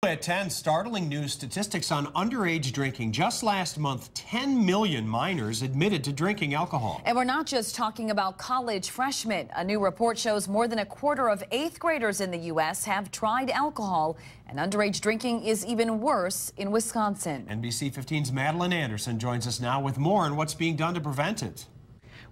at 10, startling new statistics on underage drinking. Just last month, 10 million minors admitted to drinking alcohol. And we're not just talking about college freshmen. A new report shows more than a quarter of 8th graders in the U.S. have tried alcohol, and underage drinking is even worse in Wisconsin. NBC 15's Madeline Anderson joins us now with more on what's being done to prevent it.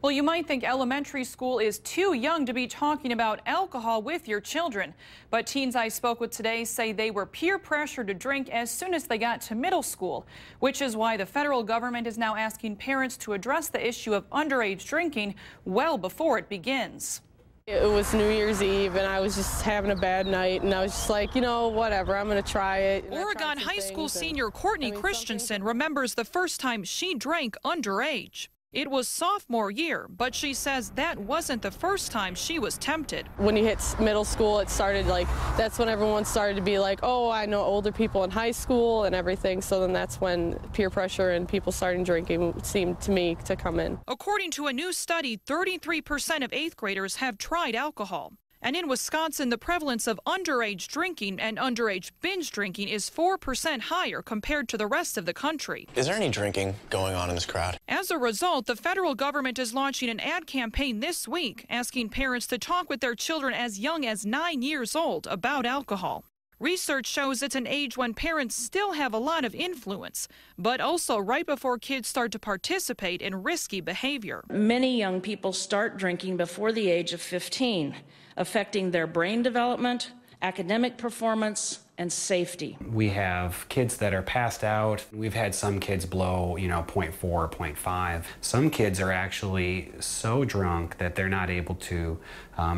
Well, you might think elementary school is too young to be talking about alcohol with your children. But teens I spoke with today say they were peer pressured to drink as soon as they got to middle school, which is why the federal government is now asking parents to address the issue of underage drinking well before it begins. It was New Year's Eve, and I was just having a bad night, and I was just like, you know, whatever, I'm going to try it. Oregon High School senior Courtney Christensen remembers the first time she drank underage. It was sophomore year, but she says that wasn't the first time she was tempted. When you hit middle school, it started like, that's when everyone started to be like, oh, I know older people in high school and everything. So then that's when peer pressure and people starting drinking seemed to me to come in. According to a new study, 33% of 8th graders have tried alcohol. And in Wisconsin, the prevalence of underage drinking and underage binge drinking is 4% higher compared to the rest of the country. Is there any drinking going on in this crowd? As a result, the federal government is launching an ad campaign this week, asking parents to talk with their children as young as 9 years old about alcohol. Research shows it's an age when parents still have a lot of influence, but also right before kids start to participate in risky behavior. Many young people start drinking before the age of 15, affecting their brain development, academic performance, and safety. We have kids that are passed out. We've had some kids blow, 0.4, 0.5. Some kids are actually so drunk that they're not able to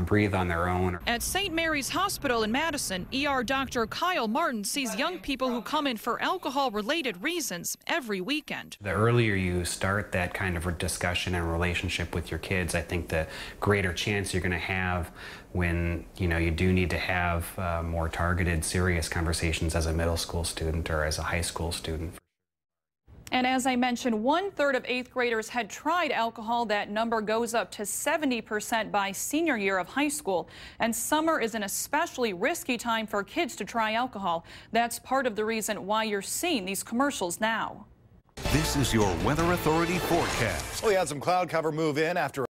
breathe on their own. At St. Mary's Hospital in Madison, ER Dr. Kyle Martin sees young people who come in for alcohol-related reasons every weekend. The earlier you start that kind of a discussion and relationship with your kids, I think the greater chance you're going to have when, you do need to have more targeted, serious conversations as a middle school student or as a high school student. And as I mentioned, 1/3 of 8th graders had tried alcohol. That number goes up to 70% by senior year of high school. And summer is an especially risky time for kids to try alcohol. That's part of the reason why you're seeing these commercials now. This is your Weather Authority forecast. We had some cloud cover move in after